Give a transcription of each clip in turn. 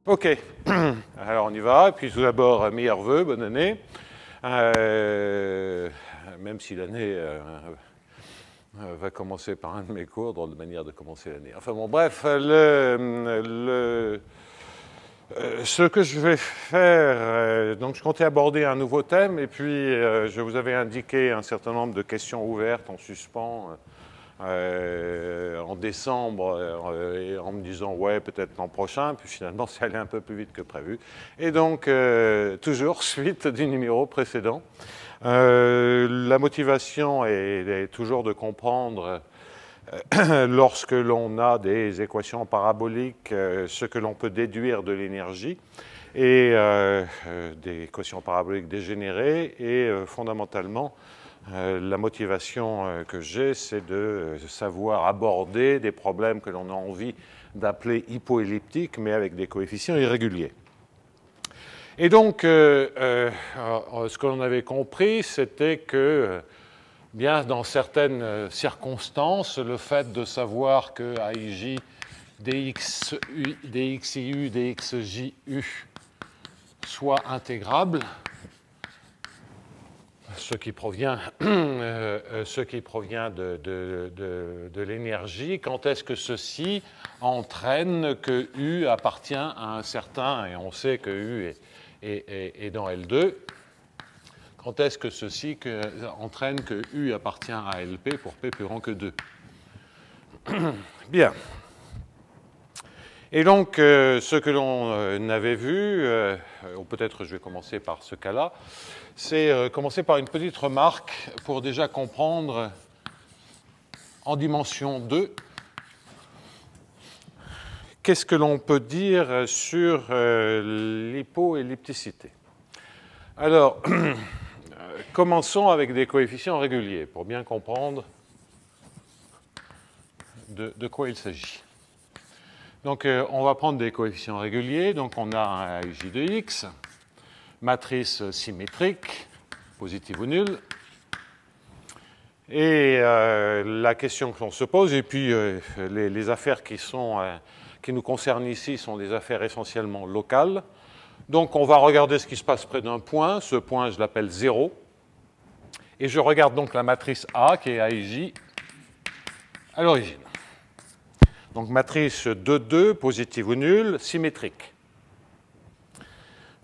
Ok, alors on y va. Puis tout d'abord, meilleurs vœux, bonne année. Même si l'année va commencer par un de mes cours, drôle de manière de commencer l'année. Enfin bon, bref, ce que je vais faire, donc je comptais aborder un nouveau thème, et puis je vous avais indiqué un certain nombre de questions ouvertes en suspens en décembre, et en me disant ouais, peut-être l'an prochain, puis finalement c'est allé un peu plus vite que prévu. Et donc, toujours suite du numéro précédent. La motivation est toujours de comprendre lorsque l'on a des équations paraboliques, ce que l'on peut déduire de l'énergie, et des équations paraboliques dégénérées, et fondamentalement, la motivation que j'ai, c'est de savoir aborder des problèmes que l'on a envie d'appeler hypoelliptiques, mais avec des coefficients irréguliers. Et donc, ce que l'on avait compris, c'était que, bien, dans certaines circonstances, le fait de savoir que AIJ, DXIU, DXJU soit intégrable, ce qui provient de l'énergie, quand est-ce que ceci entraîne que U appartient à un certain, et on sait que U est dans L2, quand est-ce que ceci entraîne que U appartient à LP pour P plus grand que 2. Bien. Et donc, ce que l'on avait vu, ou peut-être je vais commencer par ce cas-là, c'est commencer par une petite remarque pour déjà comprendre en dimension 2 qu'est-ce que l'on peut dire sur l'hypoellipticité. Alors, commençons avec des coefficients réguliers pour bien comprendre de quoi il s'agit. Donc, on va prendre des coefficients réguliers. Donc, on a un AIJ de X, matrice symétrique, positive ou nulle. Et la question que l'on se pose, et puis les affaires qui nous concernent ici sont des affaires essentiellement locales. Donc, on va regarder ce qui se passe près d'un point. Ce point, je l'appelle 0. Et je regarde donc la matrice A, qui est AIJ, à l'origine. Donc, matrice 2, positive ou nulle, symétrique.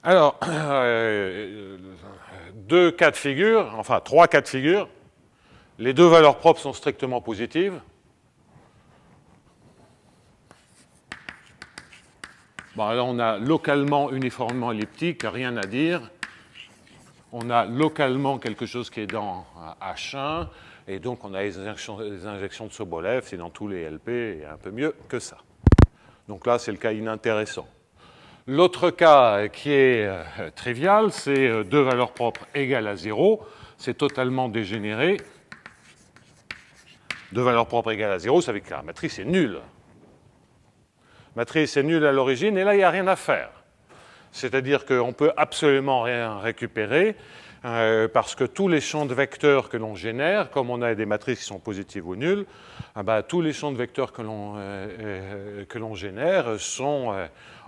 Alors, trois cas de figure. Les deux valeurs propres sont strictement positives. Bon, alors on a localement uniformément elliptique, rien à dire. On a localement quelque chose qui est dans H1, et donc on a les injections de Sobolev, c'est dans tous les LP, et un peu mieux que ça. Donc là, c'est le cas inintéressant. L'autre cas qui est trivial, c'est deux valeurs propres égales à 0. C'est totalement dégénéré. Deux valeurs propres égales à 0, ça veut dire que la matrice est nulle. La matrice est nulle à l'origine, et là, il n'y a rien à faire. C'est-à-dire qu'on ne peut absolument rien récupérer, parce que tous les champs de vecteurs que l'on génère, comme on a des matrices qui sont positives ou nulles, tous les champs de vecteurs que l'on génère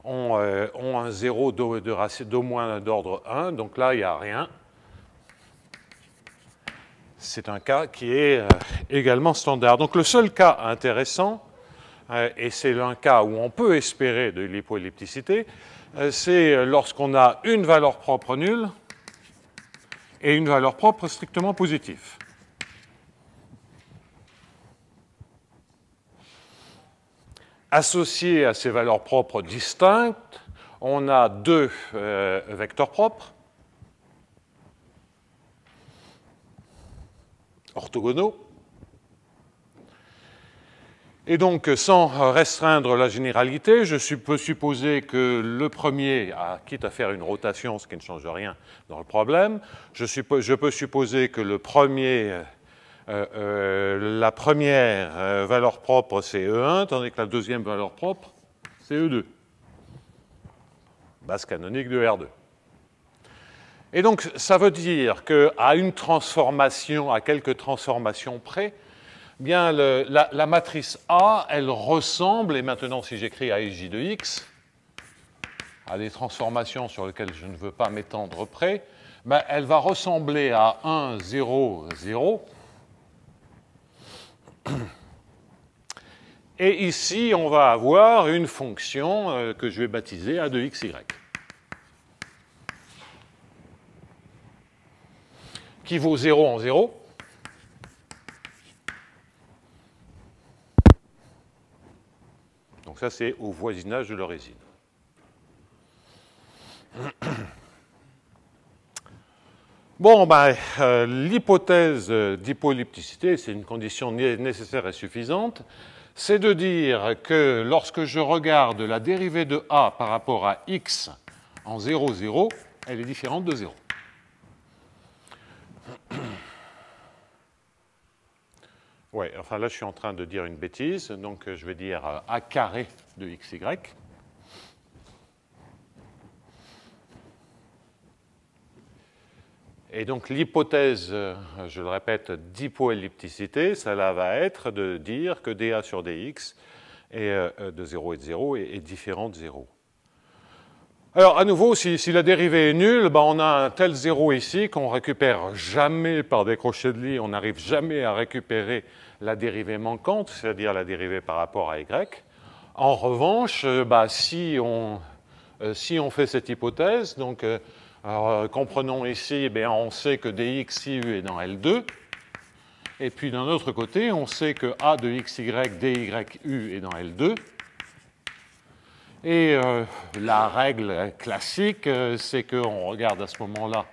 ont un 0 d'au moins d'ordre 1, donc là, il n'y a rien. C'est un cas qui est également standard. Donc le seul cas intéressant, et c'est un cas où on peut espérer de l'hypoellipticité, c'est lorsqu'on a une valeur propre nulle et une valeur propre strictement positive. Associés à ces valeurs propres distinctes, on a deux vecteurs propres, orthogonaux. Et donc, sans restreindre la généralité, je peux supposer que le premier, quitte à faire une rotation, ce qui ne change rien dans le problème, je peux supposer que le premier, la première valeur propre, c'est E1, tandis que la deuxième valeur propre, c'est E2. Base canonique de R2. Et donc, ça veut dire qu'à une transformation, à quelques transformations près, bien, la matrice A, elle ressemble, et maintenant si j'écris AIJ de X, à des transformations sur lesquelles je ne veux pas m'étendre près, ben, elle va ressembler à 1, 0, 0. Et ici, on va avoir une fonction que je vais baptiser A de xy, qui vaut 0 en 0. Donc ça, c'est au voisinage de l'origine. Bon, ben, l'hypothèse d'hypoellipticité, c'est une condition nécessaire et suffisante, c'est de dire que lorsque je regarde la dérivée de A par rapport à x en 0, 0, elle est différente de 0. Oui, enfin là, je suis en train de dire une bêtise, donc je vais dire A carré de xy. Et donc l'hypothèse, je le répète, d'hypoellipticité, cela va être de dire que dA sur dx de 0 et de 0 est différent de 0. Alors à nouveau, si la dérivée est nulle, ben on a un tel 0 ici qu'on ne récupère jamais par des crochets de Lie, on n'arrive jamais à récupérer la dérivée manquante, c'est-à-dire la dérivée par rapport à y. En revanche, ben, si on fait cette hypothèse, donc alors, comprenons ici, eh on sait que dxiu est dans L2. Et puis d'un autre côté, on sait que A de xy dyu est dans L2. Et la règle classique, c'est qu'on regarde à ce moment-là.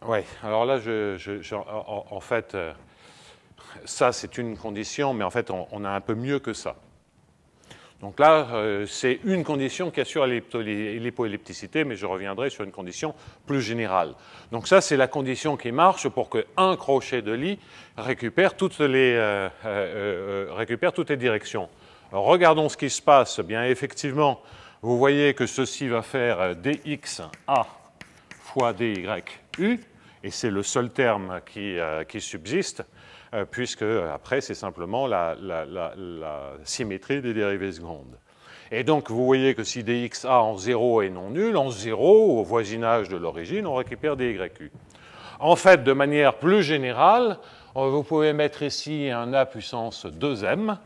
Oui, alors là, en fait, ça c'est une condition, mais en fait, on a un peu mieux que ça. Donc là, c'est une condition qui assure l'hypoellipticité, mais je reviendrai sur une condition plus générale. Donc ça, c'est la condition qui marche pour qu'un crochet de Lie récupère toutes les directions. Alors, regardons ce qui se passe. Bien, effectivement, vous voyez que ceci va faire dxa fois dy u, et c'est le seul terme qui subsiste, puisque après, c'est simplement la symétrie des dérivées secondes. Et donc, vous voyez que si dxa en 0 est non nul, en 0, au voisinage de l'origine, on récupère dyu. En fait, de manière plus générale, vous pouvez mettre ici un a puissance 2m,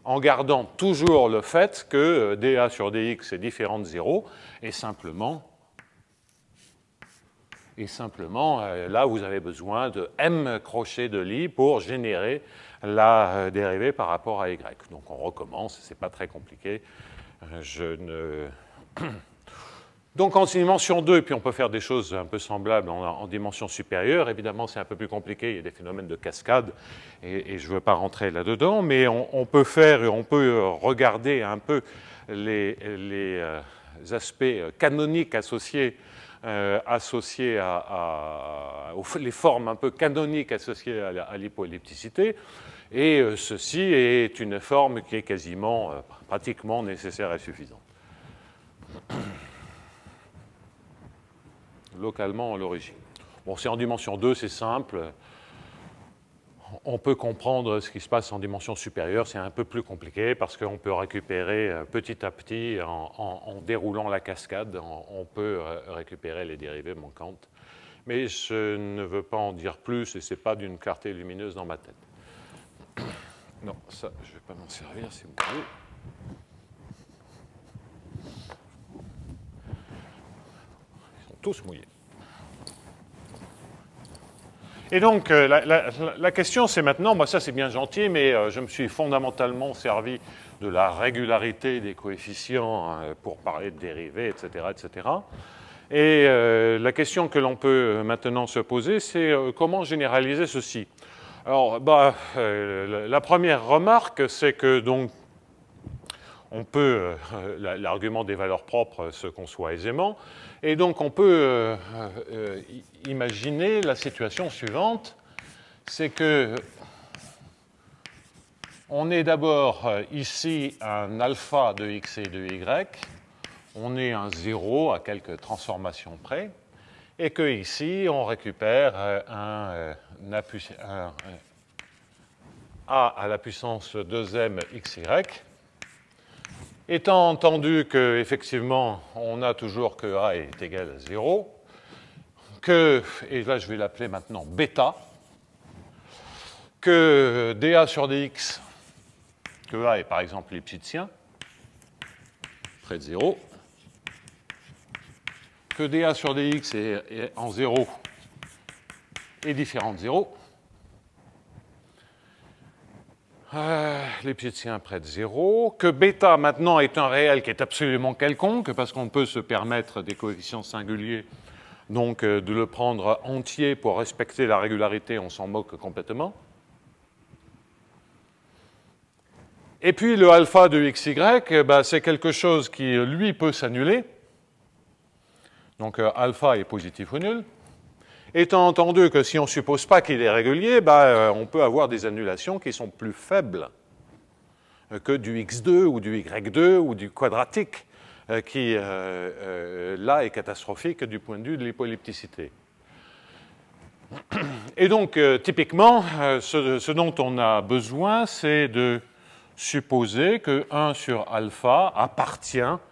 en gardant toujours le fait que dA sur dx est différent de 0, et simplement, là, vous avez besoin de m crochets de Lie pour générer la dérivée par rapport à y. Donc on recommence, ce n'est pas très compliqué. Donc en dimension 2, puis on peut faire des choses un peu semblables en dimension supérieure. Évidemment, c'est un peu plus compliqué, il y a des phénomènes de cascade, et je ne veux pas rentrer là-dedans, mais on peut regarder un peu les aspects canoniques associés les formes un peu canoniques associées à l'hypoellipticité, et ceci est une forme qui est quasiment, pratiquement nécessaire et suffisante. Localement à l'origine. Bon, c'est en dimension 2, c'est simple. On peut comprendre ce qui se passe en dimension supérieure, c'est un peu plus compliqué parce qu'on peut récupérer petit à petit, en déroulant la cascade, on peut récupérer les dérivées manquantes. Mais je ne veux pas en dire plus et ce n'est pas d'une clarté lumineuse dans ma tête. Non, ça, je ne vais pas m'en servir si vous voulez. Ils sont tous mouillés. Et donc, la question, c'est maintenant, moi ça c'est bien gentil, mais je me suis fondamentalement servi de la régularité des coefficients pour parler de dérivées, etc., etc. Et la question que l'on peut maintenant se poser, c'est comment généraliser ceci. Alors, la première remarque, c'est que donc, on peut, l'argument des valeurs propres se conçoit aisément, et donc on peut imaginer la situation suivante, c'est que on est d'abord ici un alpha de x et de y, on est un 0 à quelques transformations près, et que ici on récupère un a à la puissance 2m xy, étant entendu qu'effectivement, on a toujours que a est égal à 0, que, et là je vais l'appeler maintenant bêta, que dA sur dx, que a est par exemple lipschitzian, près de 0, que dA sur dx est en 0 est différent de 0, lipschitzian près de 0, que bêta maintenant est un réel qui est absolument quelconque, parce qu'on peut se permettre des coefficients singuliers, donc de le prendre entier pour respecter la régularité, on s'en moque complètement. Et puis le alpha de xy, c'est quelque chose qui, lui, peut s'annuler. Donc alpha est positif ou nul. Étant entendu que si on ne suppose pas qu'il est régulier, on peut avoir des annulations qui sont plus faibles que du x2 ou du y2 ou du quadratique, qui, là, est catastrophique du point de vue de l'hypoellipticité. Et donc, typiquement, ce dont on a besoin, c'est de supposer que 1 sur alpha appartient à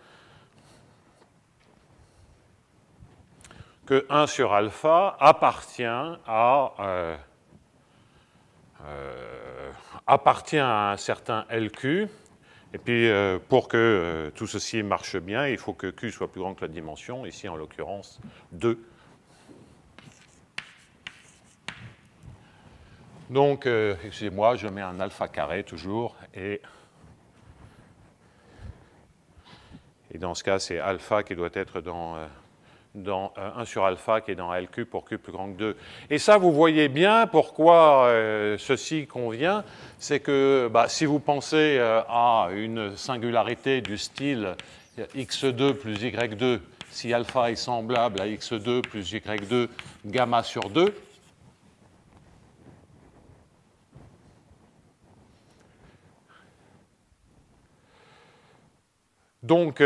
un certain LQ. Et puis, pour que tout ceci marche bien, il faut que Q soit plus grand que la dimension, ici en l'occurrence 2. Donc, excusez-moi, je mets un alpha carré toujours, et dans ce cas, c'est alpha qui doit être dans 1 sur alpha qui est dans LQ pour Q plus grand que 2. Et ça, vous voyez bien pourquoi ceci convient. C'est que si vous pensez à une singularité du style x2 plus y2, si alpha est semblable à x2 plus y2 gamma sur 2, donc,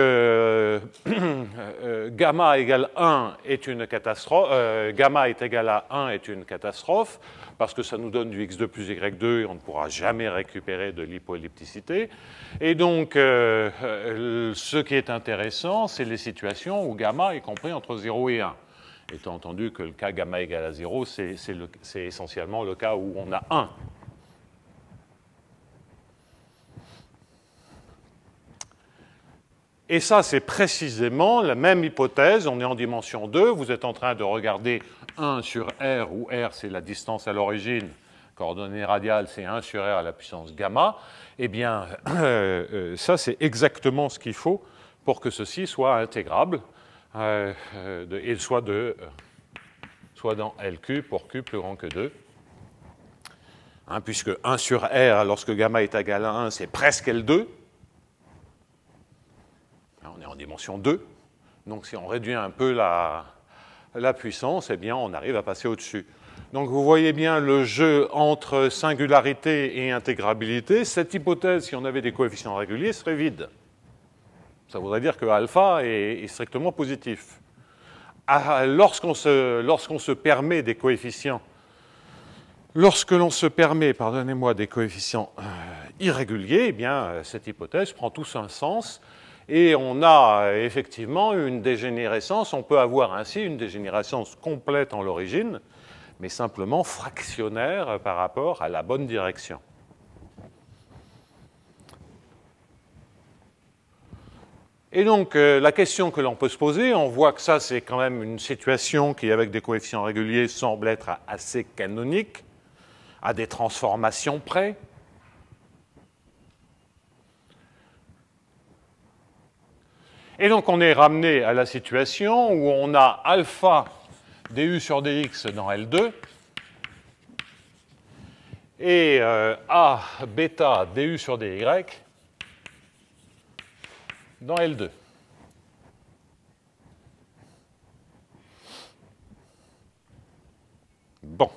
gamma égale 1 est une catastrophe, gamma est égal à 1 est une catastrophe, parce que ça nous donne du x2 plus y2 et on ne pourra jamais récupérer de l'hypoellipticité. Et donc, ce qui est intéressant, c'est les situations où gamma est compris entre 0 et 1. Étant entendu que le cas gamma égale à 0, c'est essentiellement le cas où on a 1. Et ça, c'est précisément la même hypothèse. On est en dimension 2. Vous êtes en train de regarder 1 sur R, où R, c'est la distance à l'origine. Coordonnée radiale, c'est 1 sur R à la puissance gamma. Eh bien, ça, c'est exactement ce qu'il faut pour que ceci soit intégrable, et soit dans LQ pour Q plus grand que 2. Puisque 1 sur R, lorsque gamma est égal à 1, c'est presque L2. On est en dimension 2, donc si on réduit un peu la puissance, eh bien on arrive à passer au-dessus. Donc vous voyez bien le jeu entre singularité et intégrabilité. Cette hypothèse, si on avait des coefficients réguliers, serait vide. Ça voudrait dire que alpha est strictement positif. Lorsqu'on se permet des coefficients, lorsque l'on se permet, pardonnez-moi, des coefficients irréguliers, eh bien cette hypothèse prend tout un sens. Et on a effectivement une dégénérescence, on peut avoir ainsi une dégénérescence complète en l'origine, mais simplement fractionnaire par rapport à la bonne direction. Et donc, la question que l'on peut se poser, on voit que ça, c'est quand même une situation qui, avec des coefficients réguliers, semble être assez canonique, à des transformations près. Et donc, on est ramené à la situation où on a alpha du sur dx dans L2 et A bêta du sur dy dans L2. Bon.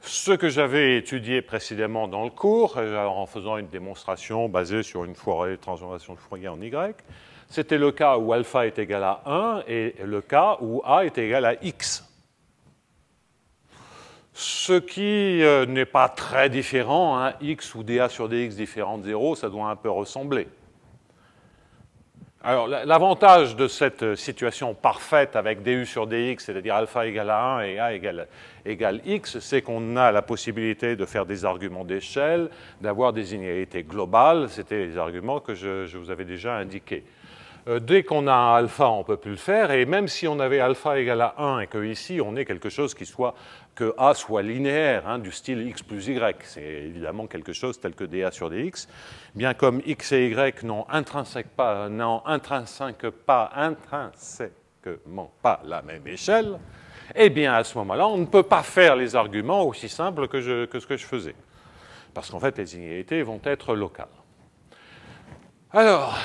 Ce que j'avais étudié précédemment dans le cours, en faisant une démonstration basée sur une transformation de Fourier en Y, c'était le cas où alpha est égal à 1 et le cas où A est égal à X. Ce qui n'est pas très différent, hein, x ou dA sur dx différent de 0, ça doit un peu ressembler. Alors, l'avantage de cette situation parfaite avec du sur dx, c'est-à-dire alpha égale à 1 et a égale x, c'est qu'on a la possibilité de faire des arguments d'échelle, d'avoir des inégalités globales. C'était les arguments que je vous avais déjà indiqués. Dès qu'on a un alpha, on ne peut plus le faire, et même si on avait alpha égale à 1 et qu'ici, on ait quelque chose que A soit linéaire, hein, du style x plus y, c'est évidemment quelque chose tel que dA sur dx, bien comme x et y n'ont intrinsèquement pas la même échelle, eh bien à ce moment-là, on ne peut pas faire les arguments aussi simples que ce que je faisais, parce qu'en fait, les inégalités vont être locales. Alors...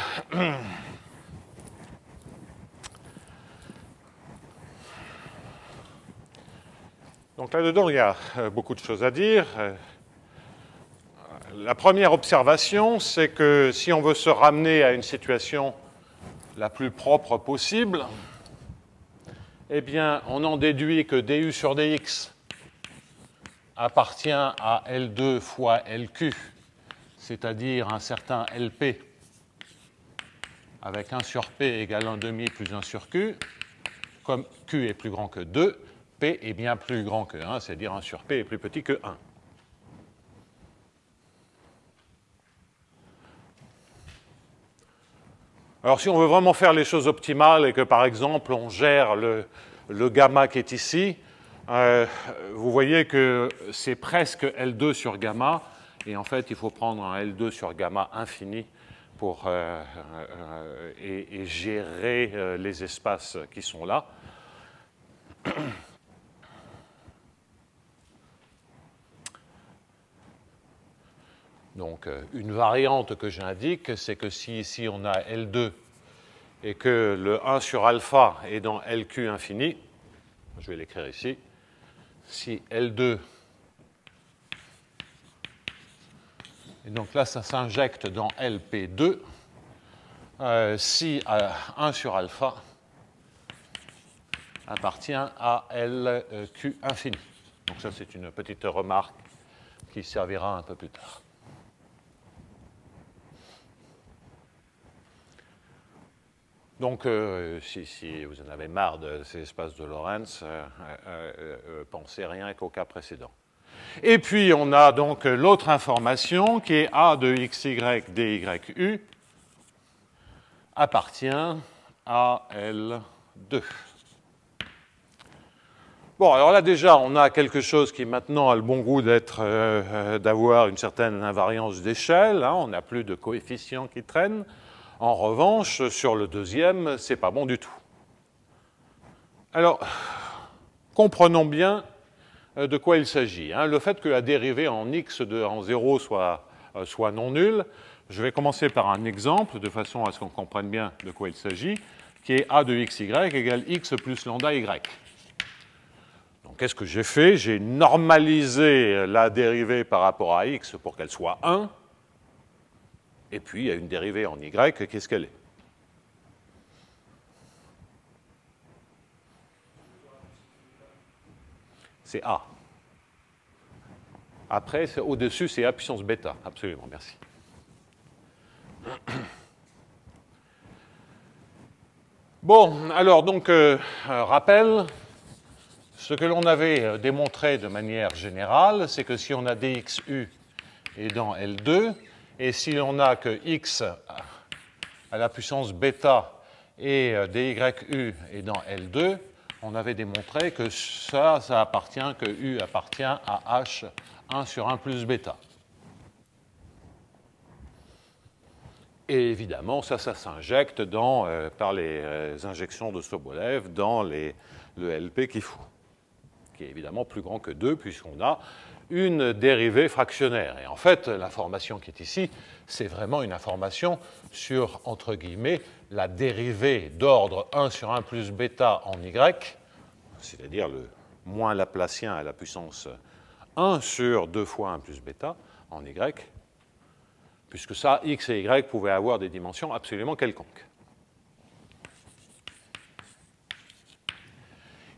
Donc là-dedans, il y a beaucoup de choses à dire. La première observation, c'est que si on veut se ramener à une situation la plus propre possible, eh bien, on en déduit que du sur dx appartient à L2 fois LQ, c'est-à-dire un certain LP avec 1 sur P égale 1,5 plus 1 sur Q, comme Q est plus grand que 2, P est bien plus grand que 1, c'est-à-dire 1 sur P est plus petit que 1. Alors si on veut vraiment faire les choses optimales et que par exemple on gère le gamma qui est ici, vous voyez que c'est presque L2 sur gamma, et en fait il faut prendre un L2 sur gamma infini pour et gérer les espaces qui sont là. Donc, une variante que j'indique, c'est que si ici on a L2 et que le 1 sur alpha est dans LQ infini, je vais l'écrire ici, si L2, et donc là ça s'injecte dans LP2, si 1 sur alpha appartient à LQ infini. Donc ça c'est une petite remarque qui servira un peu plus tard. Donc, si vous en avez marre de ces espaces de Lorentz, pensez rien qu'au cas précédent. Et puis, on a donc l'autre information qui est A de xy dyu appartient à L2. Bon, alors là, déjà, on a quelque chose qui maintenant a le bon goût d'avoir une certaine invariance d'échelle. Hein, on n'a plus de coefficients qui traînent. En revanche, sur le deuxième, c'est pas bon du tout. Alors, comprenons bien de quoi il s'agit. Hein. Le fait que la dérivée en x en 0 soit non nulle, je vais commencer par un exemple, de façon à ce qu'on comprenne bien de quoi il s'agit, qui est a de xy égale x plus lambda y. Donc, qu'est-ce que j'ai fait? J'ai normalisé la dérivée par rapport à x pour qu'elle soit 1. Et puis, il y a une dérivée en y, qu'est-ce qu'elle est? C'est a. Après, au-dessus, c'est a puissance bêta. Absolument, merci. Bon, alors, donc, rappel, ce que l'on avait démontré de manière générale, c'est que si on a dxu est dans L2, et si l'on a que x à la puissance bêta et dyu est dans L2, on avait démontré que ça appartient, que u appartient à h 1 sur 1 plus bêta. Et évidemment, ça s'injecte par les injections de Sobolev dans le LP qui faut, qui est évidemment plus grand que 2, puisqu'on a une dérivée fractionnaire. Et en fait, l'information qui est ici, c'est vraiment une information sur, entre guillemets, la dérivée d'ordre 1 sur 1 plus bêta en y, c'est-à-dire le moins laplacien à la puissance 1 sur 2 fois 1 plus bêta en y, puisque ça, x et y pouvaient avoir des dimensions absolument quelconques.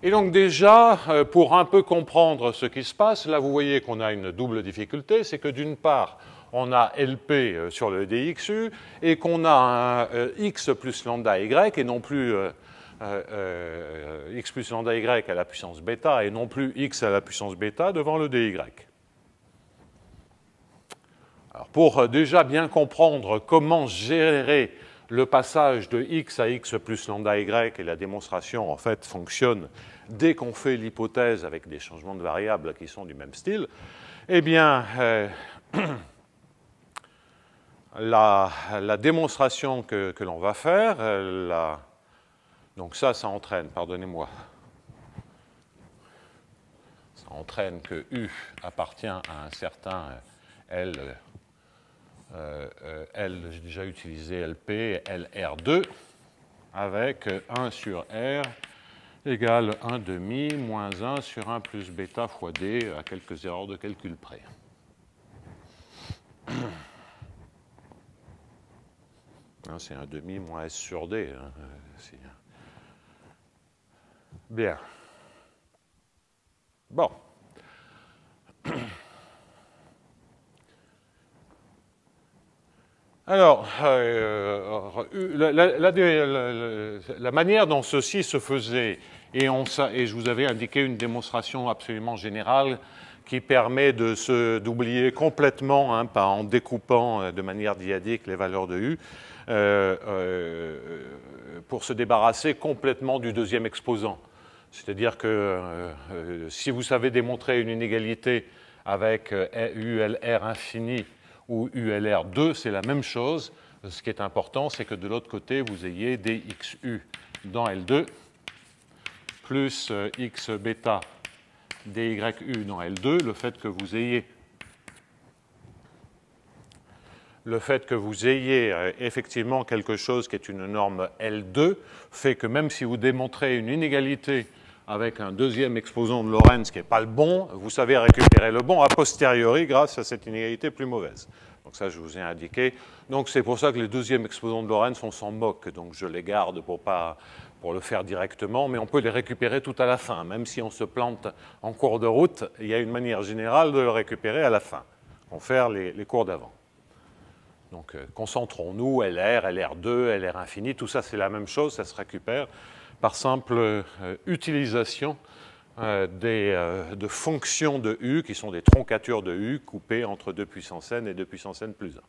Et donc déjà, pour un peu comprendre ce qui se passe, là vous voyez qu'on a une double difficulté, c'est que d'une part, on a LP sur le dxu et qu'on a un x plus lambda y et non plus x plus lambda y à la puissance bêta et non plus x à la puissance bêta devant le dy. Alors pour déjà bien comprendre comment gérer le passage de x à x plus lambda y et la démonstration en fait fonctionne dès qu'on fait l'hypothèse avec des changements de variables qui sont du même style, eh bien la démonstration que l'on va faire, donc ça entraîne, pardonnez-moi, ça entraîne que U appartient à un certain L, j'ai déjà utilisé LP, LR2, avec 1 sur R égale 1 demi moins 1 sur 1 plus bêta fois D à quelques erreurs de calcul près. C'est 1 demi moins S sur D. Bien. Bon. Alors, la manière dont ceci se faisait, et je vous avais indiqué une démonstration absolument générale qui permet d'oublier complètement, hein, en découpant de manière dyadique les valeurs de U, pour se débarrasser complètement du deuxième exposant. C'est-à-dire que si vous savez démontrer une inégalité avec ULR infini ou ULR2, c'est la même chose. Ce qui est important, c'est que de l'autre côté, vous ayez dxu dans L2 plus x bêta dyu dans L2, le fait que vous ayez effectivement quelque chose qui est une norme L2 fait que même si vous démontrez une inégalité avec un deuxième exposant de Lorentz qui n'est pas le bon, vous savez récupérer le bon a posteriori grâce à cette inégalité plus mauvaise. Donc ça, je vous ai indiqué. Donc c'est pour ça que les deuxièmes exposants de Lorentz, on s'en moque. Donc je les garde pour le faire directement, mais on peut les récupérer tout à la fin. Même si on se plante en cours de route, il y a une manière générale de le récupérer à la fin. On va faire les cours d'avant. Donc concentrons-nous, LR, LR2, LR infini, tout ça c'est la même chose, ça se récupère par simple utilisation de fonctions de U qui sont des troncatures de U coupées entre 2 puissance n et 2 puissance n plus 1.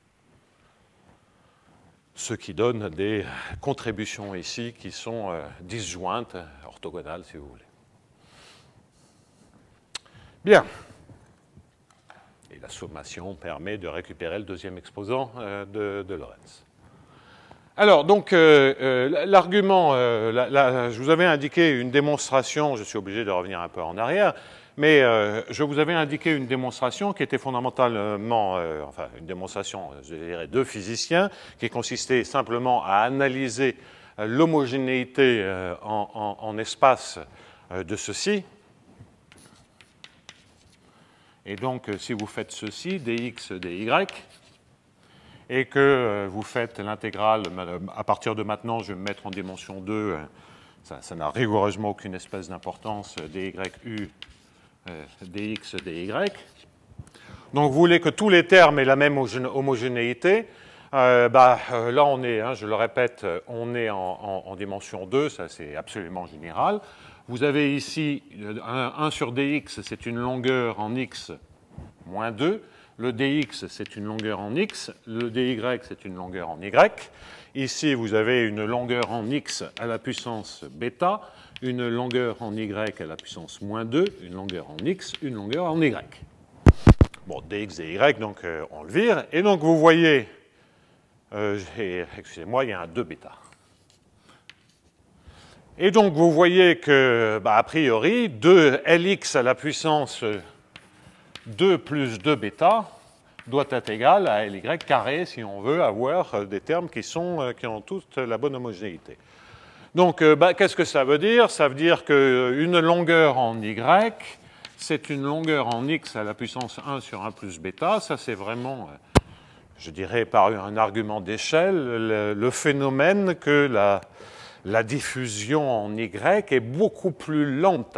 Ce qui donne des contributions ici qui sont disjointes, orthogonales si vous voulez. Bien. Et la sommation permet de récupérer le deuxième exposant de Lorentz. Alors, donc, l'argument, je vous avais indiqué une démonstration, je suis obligé de revenir un peu en arrière, mais je vous avais indiqué une démonstration qui était fondamentalement, enfin, une démonstration, je dirais, de physiciens, qui consistait simplement à analyser l'homogénéité en espace de ceci. Et donc, si vous faites ceci, dx, dy, et que vous faites l'intégrale, à partir de maintenant, je vais me mettre en dimension 2, ça n'a rigoureusement aucune espèce d'importance, dyu, dx, dy. Donc, vous voulez que tous les termes aient la même homogénéité. Là, on est, hein, je le répète, on est en dimension 2, ça c'est absolument général. Vous avez ici 1 sur dx, c'est une longueur en x moins 2. Le dx, c'est une longueur en x. Le dy, c'est une longueur en y. Ici, vous avez une longueur en x à la puissance bêta, une longueur en y à la puissance moins 2, une longueur en x, une longueur en y. Bon, dx et y, donc on le vire. Et donc, vous voyez, excusez-moi, il y a un 2 bêta. Et donc, vous voyez que, a priori, 2 Lx à la puissance 2 plus 2 bêta doit être égal à Ly carré si on veut avoir des termes qui ont toute la bonne homogénéité. Donc, qu'est-ce que ça veut dire? Ça veut dire qu'une longueur en y, c'est une longueur en x à la puissance 1 sur 1 plus bêta. Ça, c'est vraiment, je dirais, par un argument d'échelle, le phénomène que la diffusion en Y est beaucoup plus lente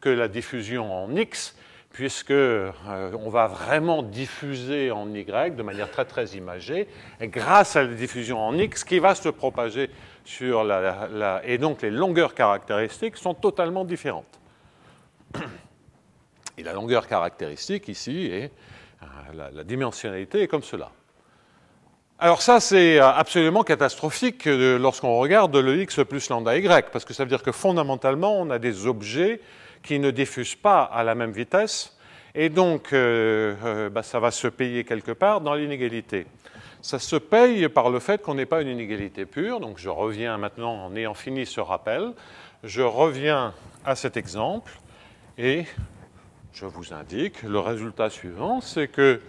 que la diffusion en X, puisque on va vraiment diffuser en Y de manière très très imagée, et grâce à la diffusion en X qui va se propager sur et donc les longueurs caractéristiques sont totalement différentes. Et la longueur caractéristique ici est la dimensionnalité est comme cela. Alors ça, c'est absolument catastrophique lorsqu'on regarde le x plus lambda y, parce que ça veut dire que fondamentalement, on a des objets qui ne diffusent pas à la même vitesse, et donc ça va se payer quelque part dans l'inégalité. Ça se paye par le fait qu'on n'ait pas une inégalité pure, donc je reviens maintenant, en ayant fini ce rappel, je reviens à cet exemple, et je vous indique le résultat suivant, c'est que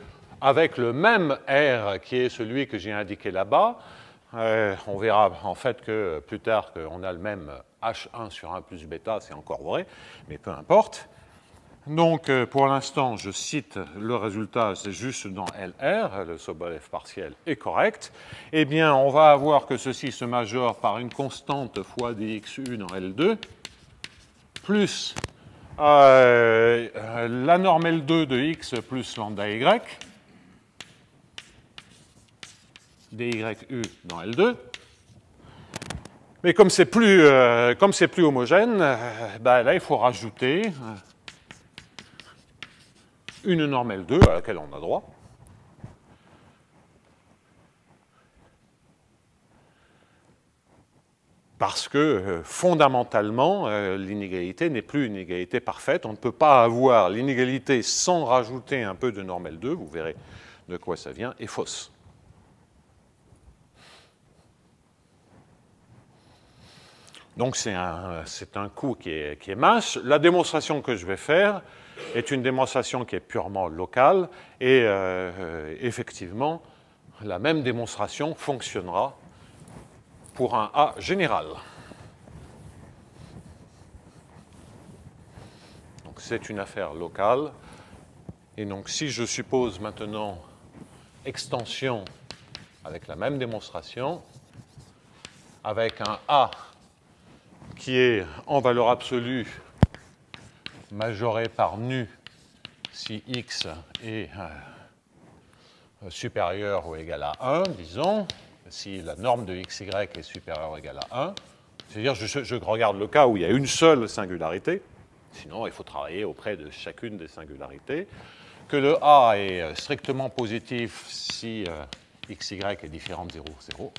avec le même R qui est celui que j'ai indiqué là-bas, on verra en fait que plus tard qu'on a le même H1 sur 1 plus bêta, c'est encore vrai, mais peu importe. Donc pour l'instant, je cite le résultat, c'est juste dans LR, le Sobolev partiel est correct. Eh bien, on va avoir que ceci se majore par une constante fois dxu dans L2, plus la norme L2 de x plus lambda y, dyu dans L2. Mais comme c'est plus homogène, là, il faut rajouter une norme L2 à laquelle on a droit. Parce que fondamentalement, l'inégalité n'est plus une inégalité parfaite. On ne peut pas avoir l'inégalité sans rajouter un peu de norme L2, vous verrez de quoi ça vient, est fausse. Donc c'est un coup qui est mince. La démonstration que je vais faire est une démonstration qui est purement locale et effectivement, la même démonstration fonctionnera pour un A général. Donc c'est une affaire locale. Et donc si je suppose maintenant extension avec la même démonstration, avec un A qui est en valeur absolue majoré par nu si x est supérieur ou égal à 1, disons, si la norme de xy est supérieure ou égale à 1, c'est-à-dire je regarde le cas où il y a une seule singularité, sinon il faut travailler auprès de chacune des singularités, que le A est strictement positif si xy est différent de 0, 0,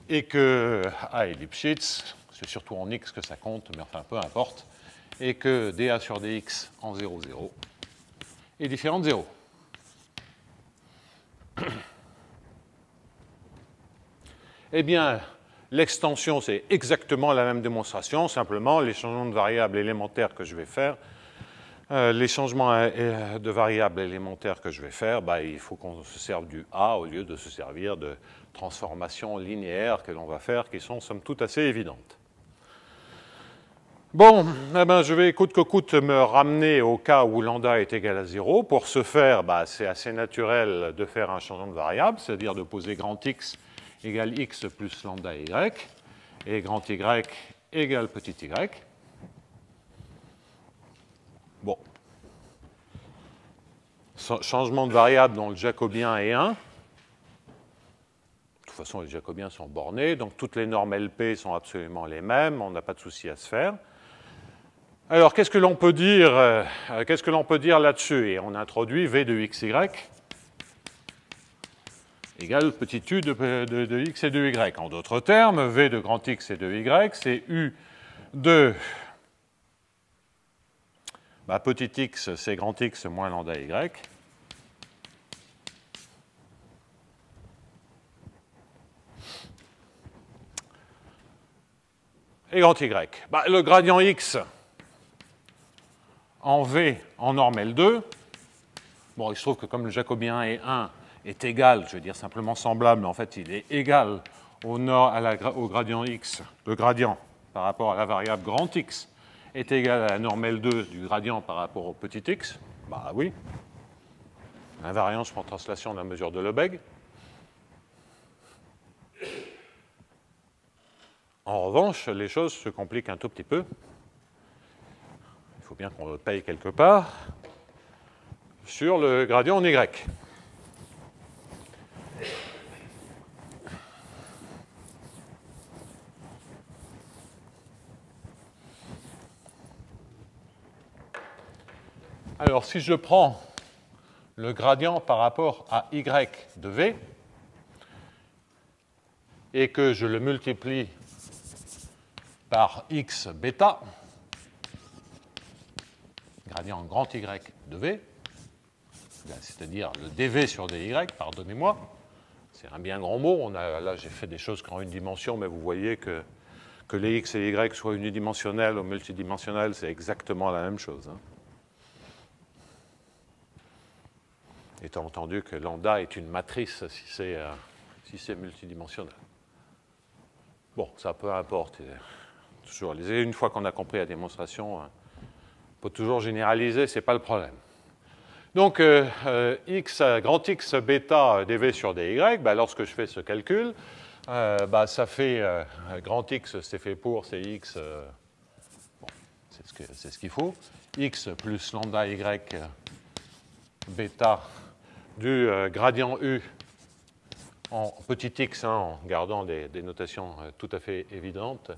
et que A est Lipschitz, c'est surtout en x que ça compte, mais enfin peu importe, et que dA sur dx en 0, 0 est différent de 0. Eh bien, l'extension, c'est exactement la même démonstration, simplement les changements de variables élémentaires que je vais faire, les changements de variables élémentaires que je vais faire, il faut qu'on se serve du A au lieu de se servir de transformations linéaires que l'on va faire, qui sont somme toute assez évidentes. Bon, je vais coûte que coûte me ramener au cas où lambda est égal à 0. Pour ce faire, c'est assez naturel de faire un changement de variable, c'est-à-dire de poser grand X égale X plus lambda Y, et grand Y égale petit y. Bon. Changement de variable dont le jacobien est 1. De toute façon, les jacobiens sont bornés, donc toutes les normes LP sont absolument les mêmes, on n'a pas de souci à se faire. Alors, qu'est-ce que l'on peut dire là-dessus? Et on introduit V de xy égale petit u de x et de y. En d'autres termes, V de grand X et de y, c'est u de petit x, c'est grand X moins lambda y. Et grand y. Le gradient x en V en norme L2, il se trouve que comme le jacobien est 1, est égal, je veux dire simplement semblable, mais en fait il est égal au gradient x, le gradient par rapport à la variable grand X est égal à la norme L2 du gradient par rapport au petit x, oui, invariance pour translation de la mesure de Lebesgue. En revanche, les choses se compliquent un tout petit peu. Il faut bien qu'on le paye quelque part. Sur le gradient en Y. Alors, si je prends le gradient par rapport à y de v et que je le multiplie par x bêta, gradient grand Y de v, c'est-à-dire le dv sur dy, pardonnez-moi, c'est un bien grand mot, là j'ai fait des choses qui ont une dimension, mais vous voyez que les x et les y soient unidimensionnels ou multidimensionnels, c'est exactement la même chose. Hein. Étant entendu que lambda est une matrice si c'est multidimensionnel. Bon, ça peu importe. Toujours, une fois qu'on a compris la démonstration, on peut toujours généraliser, ce n'est pas le problème. Donc, grand X bêta dv sur dy, lorsque je fais ce calcul, ça fait grand X, c'est fait pour, c'est X, bon, c'est ce qu'il faut, X plus lambda y bêta du gradient U en petit x, hein, en gardant des notations tout à fait évidentes,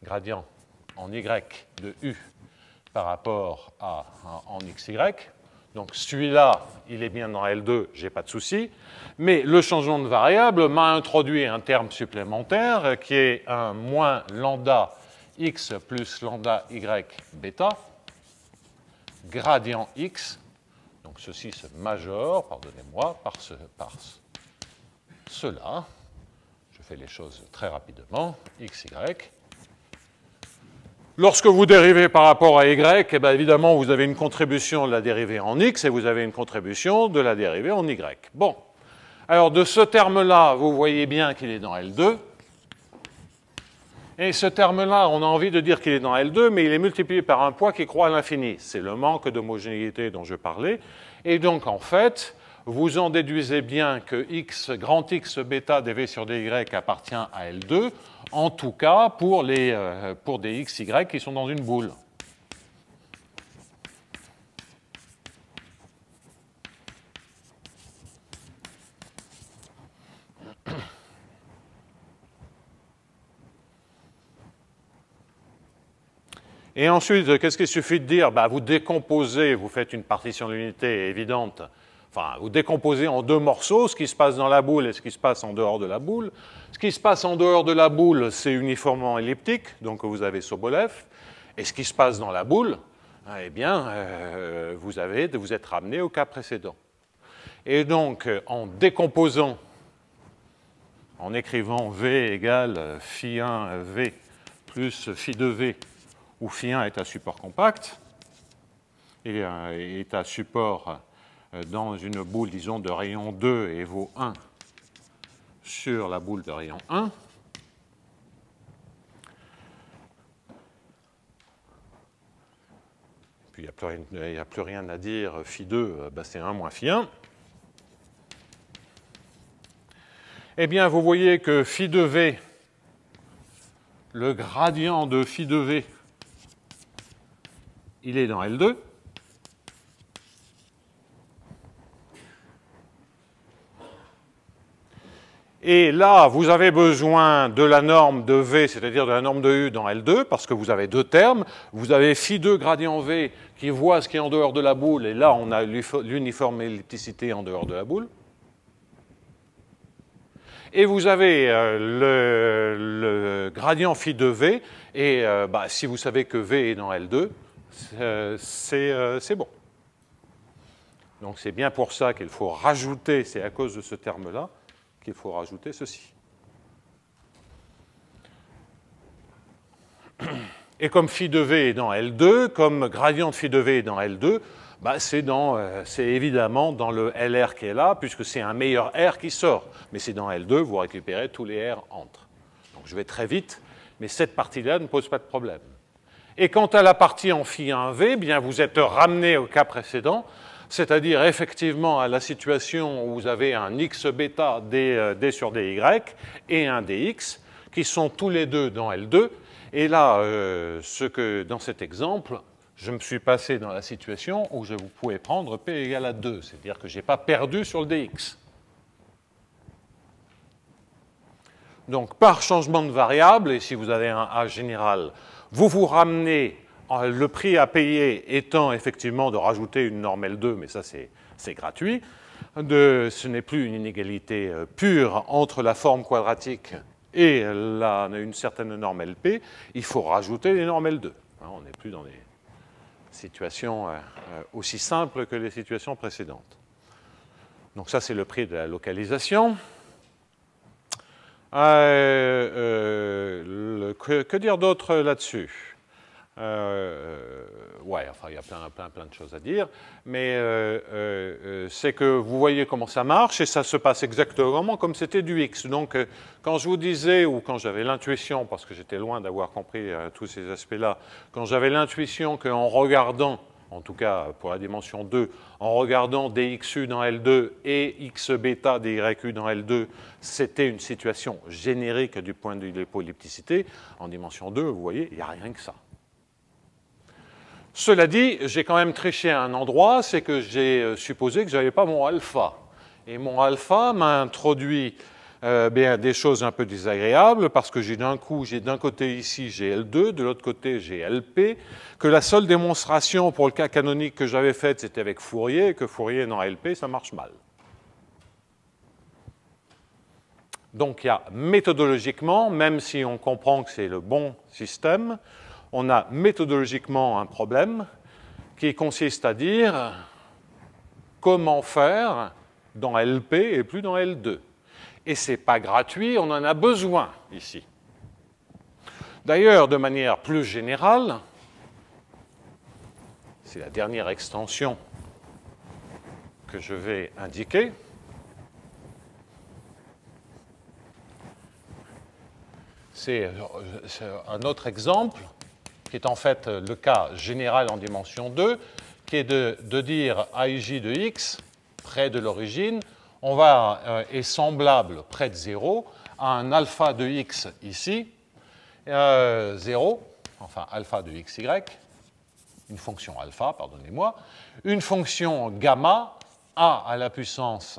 gradient en y de U par rapport en xy. Donc celui-là, il est bien dans L2, je n'ai pas de souci. Mais le changement de variable m'a introduit un terme supplémentaire qui est un moins lambda x plus lambda y bêta, gradient x. Donc ceci se majore, pardonnez-moi, par cela. Je fais les choses très rapidement, xy. Lorsque vous dérivez par rapport à y, eh bien, évidemment, vous avez une contribution de la dérivée en x et vous avez une contribution de la dérivée en y. Bon. Alors, de ce terme-là, vous voyez bien qu'il est dans L2. Et ce terme-là, on a envie de dire qu'il est dans L2, mais il est multiplié par un poids qui croît à l'infini. C'est le manque d'homogénéité dont je parlais. Et donc, en fait, vous en déduisez bien que grand X bêta dv sur dy appartient à L2, en tout cas pour des xy qui sont dans une boule. Et ensuite, qu'est-ce qu'il suffit de dire? Vous décomposez, vous faites une partition de l'unité évidente. Enfin, vous décomposez en deux morceaux ce qui se passe dans la boule et ce qui se passe en dehors de la boule. Ce qui se passe en dehors de la boule, c'est uniformément elliptique, donc vous avez Sobolev. Et ce qui se passe dans la boule, eh bien, vous êtes ramené au cas précédent. Et donc, en décomposant, en écrivant V égale phi1 V plus phi2 V, où phi1 est un support compact, et est un support dans une boule, disons, de rayon 2 et vaut 1 sur la boule de rayon 1. Puis il n'y a plus rien à dire, phi2, c'est 1 moins phi1. Eh bien, vous voyez que phi2v, le gradient de phi2v, il est dans L2. Et là, vous avez besoin de la norme de V, c'est-à-dire de la norme de U dans L2, parce que vous avez deux termes. Vous avez phi2 gradient V qui voit ce qui est en dehors de la boule, et là, on a l'uniforme ellipticité en dehors de la boule. Et vous avez le gradient phi2V, et si vous savez que V est dans L2, c'est bon. Donc c'est bien pour ça qu'il faut rajouter, c'est à cause de ce terme-là, qu'il faut rajouter ceci. Et comme phi de V est dans L2, comme gradient de phi de V est dans L2, c'est évidemment dans le LR qui est là, puisque c'est un meilleur R qui sort. Mais c'est dans L2, vous récupérez tous les R entre. Donc je vais très vite, mais cette partie-là ne pose pas de problème. Et quant à la partie en phi 1V, bien vous êtes ramené au cas précédent, c'est-à-dire effectivement à la situation où vous avez un x bêta d sur dy et un dx qui sont tous les deux dans L2. Et là, dans cet exemple, je me suis passé dans la situation où je pouvais prendre P égale à 2, c'est-à-dire que je n'ai pas perdu sur le dx. Donc, par changement de variable, et si vous avez un A général, vous vous ramenez, le prix à payer étant effectivement de rajouter une norme L2, mais ça c'est gratuit, ce n'est plus une inégalité pure entre la forme quadratique et une certaine norme LP, il faut rajouter les normes L2. On n'est plus dans des situations aussi simples que les situations précédentes. Donc ça, c'est le prix de la localisation. Que dire d'autre là-dessus? Ouais, enfin, il y a plein de choses à dire, mais c'est que vous voyez comment ça marche, et ça se passe exactement comme c'était du X. Donc, quand je vous disais, ou quand j'avais l'intuition, parce que j'étais loin d'avoir compris tous ces aspects-là, quand j'avais l'intuition qu'en regardant, en tout cas pour la dimension 2, en regardant dxu dans L2 et x bêta dyu dans L2, c'était une situation générique du point de vue de l'hypoellipticité, en dimension 2, vous voyez, il n'y a rien que ça. Cela dit, j'ai quand même triché à un endroit, c'est que j'ai supposé que je n'avais pas mon alpha. Et mon alpha m'a introduit des choses un peu désagréables, parce que j'ai d'un côté ici, j'ai L2, de l'autre côté, j'ai LP, que la seule démonstration pour le cas canonique que j'avais faite, c'était avec Fourier, et que Fourier dans LP, ça marche mal. Donc il y a méthodologiquement, même si on comprend que c'est le bon système, on a méthodologiquement un problème qui consiste à dire comment faire dans LP et plus dans L2. Et ce n'est pas gratuit, on en a besoin ici. D'ailleurs, de manière plus générale, c'est la dernière extension que je vais indiquer. C'est un autre exemple qui est en fait le cas général en dimension 2, qui est de dire AIJ de x près de l'origine, est semblable près de 0 à un alpha de x ici, 0, enfin alpha de xy, une fonction alpha, pardonnez-moi, une fonction gamma, a à la puissance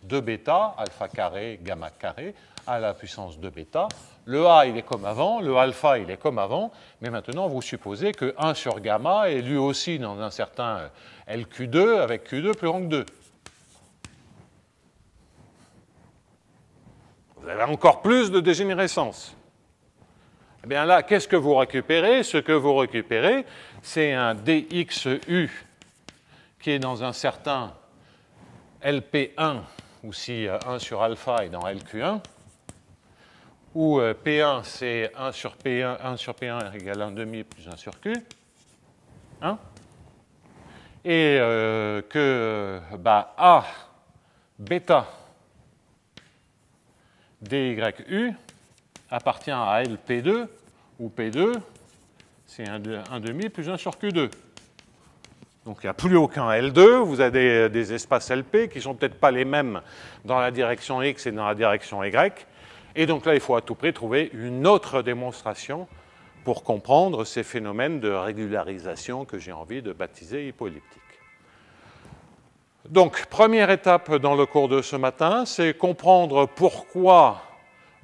de bêta, alpha carré, gamma carré, à la puissance de bêta. Le A, il est comme avant, le alpha, il est comme avant, mais maintenant, vous supposez que 1 sur gamma est lui aussi dans un certain LQ2 avec Q2 plus grand que 2. Vous avez encore plus de dégénérescence. Eh bien là, qu'est-ce que vous récupérez? Ce que vous récupérez, c'est un dxu qui est dans un certain LP1, ou si 1 sur alpha est dans LQ1, où P1, c'est 1 sur P1 égale 1,5 plus 1 sur Q. Hein? Et que A bêta dyu appartient à LP2, où P2, c'est 1,5 plus 1 sur Q2. Donc il n'y a plus aucun L2, vous avez des espaces LP qui ne sont peut-être pas les mêmes dans la direction X et dans la direction Y. Et donc là, il faut à tout prix trouver une autre démonstration pour comprendre ces phénomènes de régularisation que j'ai envie de baptiser hypoelliptiques. Donc, première étape dans le cours de ce matin, c'est comprendre pourquoi,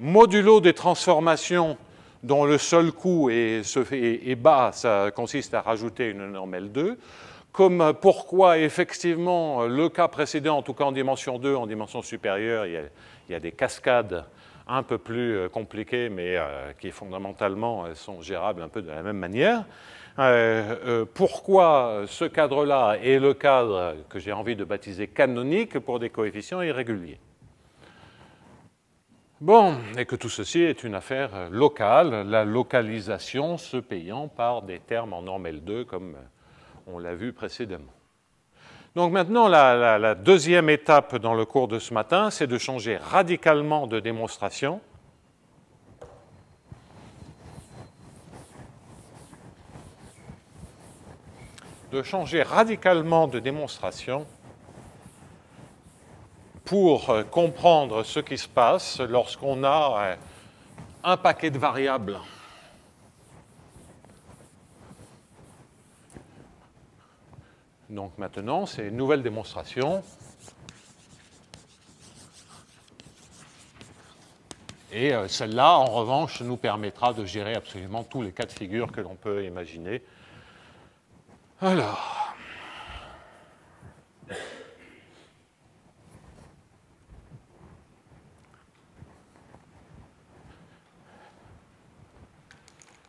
modulo des transformations dont le seul coût est bas, ça consiste à rajouter une norme L2, comme pourquoi, effectivement, le cas précédent, en tout cas en dimension 2, en dimension supérieure, il y a des cascades un peu plus compliquées, mais qui fondamentalement sont gérables un peu de la même manière. Pourquoi ce cadre-là est le cadre que j'ai envie de baptiser canonique pour des coefficients irréguliers. Bon, et que tout ceci est une affaire locale, la localisation se payant par des termes en norme L2, comme on l'a vu précédemment. Donc maintenant, la deuxième étape dans le cours de ce matin, c'est de changer radicalement de démonstration. Pour comprendre ce qui se passe lorsqu'on a un paquet de variables donc maintenant, c'est une nouvelle démonstration. Et celle-là, en revanche, nous permettra de gérer absolument tous les cas de figure que l'on peut imaginer. Alors.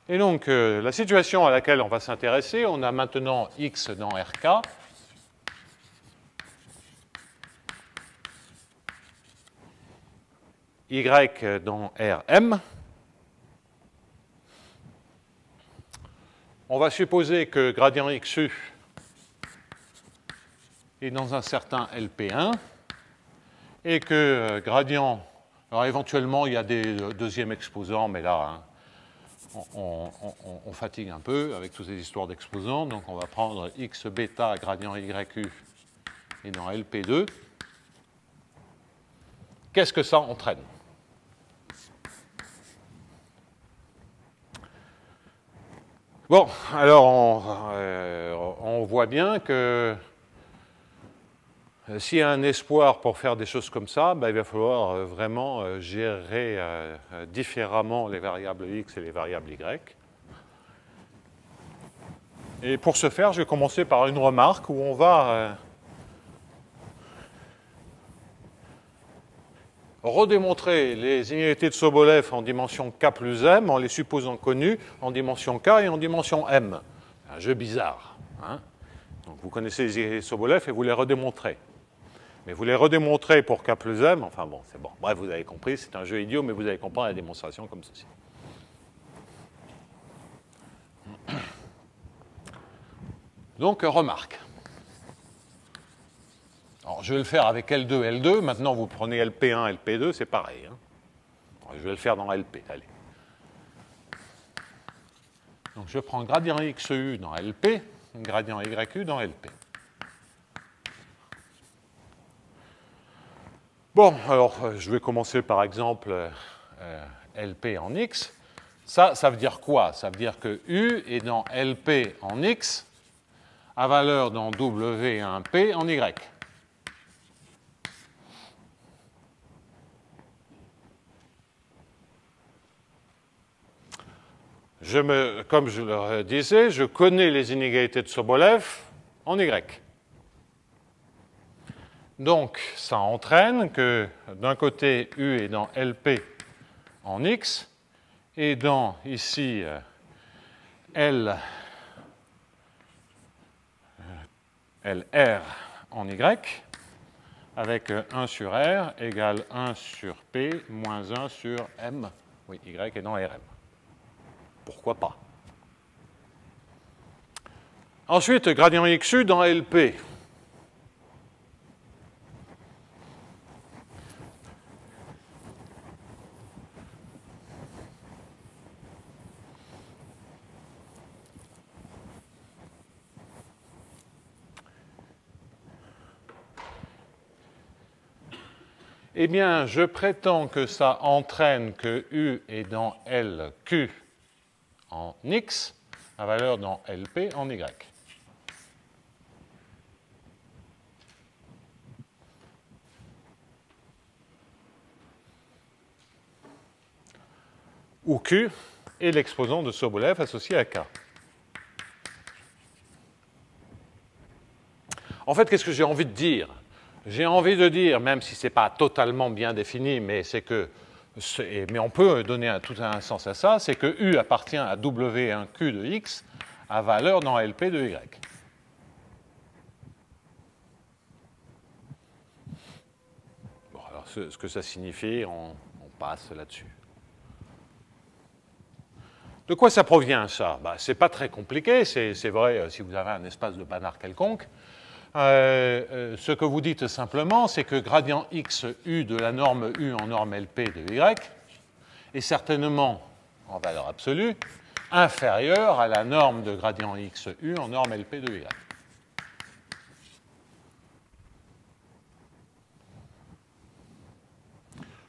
Et donc, la situation à laquelle on va s'intéresser, on a maintenant X dans RK. Y dans Rm. On va supposer que gradient XU est dans un certain LP1 et que gradient, alors éventuellement il y a des deuxièmes exposants, mais là on fatigue un peu avec toutes ces histoires d'exposants, donc on va prendre X bêta gradient YU est dans LP2. Qu'est-ce que ça entraîne ? Bon, alors on voit bien que s'il y a un espoir pour faire des choses comme ça, ben, il va falloir vraiment gérer différemment les variables x et les variables y. Et pour ce faire, je vais commencer par une remarque où on va redémontrer les inégalités de Sobolev en dimension k plus m en les supposant connues en dimension k et en dimension m. Un jeu bizarre. Hein. Donc vous connaissez les inégalités de Sobolev et vous les redémontrez. Mais vous les redémontrez pour k plus m, enfin bon, c'est bon. Bref, vous avez compris, c'est un jeu idiot, mais vous allez comprendre la démonstration comme ceci. Donc, remarque. Alors, je vais le faire avec L2, L2. Maintenant, vous prenez LP1, LP2, c'est pareil. Hein. Alors, je vais le faire dans LP, allez. Donc, je prends gradient XU dans LP, gradient YU dans LP. Bon, alors, je vais commencer par exemple LP en X. Ça veut dire quoi? Ça veut dire que U est dans LP en X à valeur dans W1P en Y. Comme je le disais, je connais les inégalités de Sobolev en Y. Donc, ça entraîne que d'un côté, U est dans LP en X et dans, ici, LR en Y, avec 1 sur R égale 1 sur P moins 1 sur M. Oui, Y est dans Rm. Pourquoi pas? Ensuite, gradient XU dans LP. Eh bien, je prétends que ça entraîne que U est dans LQ en X, à valeur dans LP en Y. Où Q est l'exposant de Sobolev associé à K. En fait, qu'est-ce que j'ai envie de dire? J'ai envie de dire, même si ce n'est pas totalement bien défini, mais c'est que, mais on peut donner tout un sens à ça, c'est que U appartient à W1Q de X à valeur dans LP de Y. Bon, alors ce que ça signifie, on passe là-dessus. De quoi ça provient, ça? Ben, ce n'est pas très compliqué, c'est vrai si vous avez un espace de Banach quelconque. Ce que vous dites simplement, c'est que gradient XU de la norme U en norme LP de Y est certainement, en valeur absolue, inférieur à la norme de gradient XU en norme LP de Y.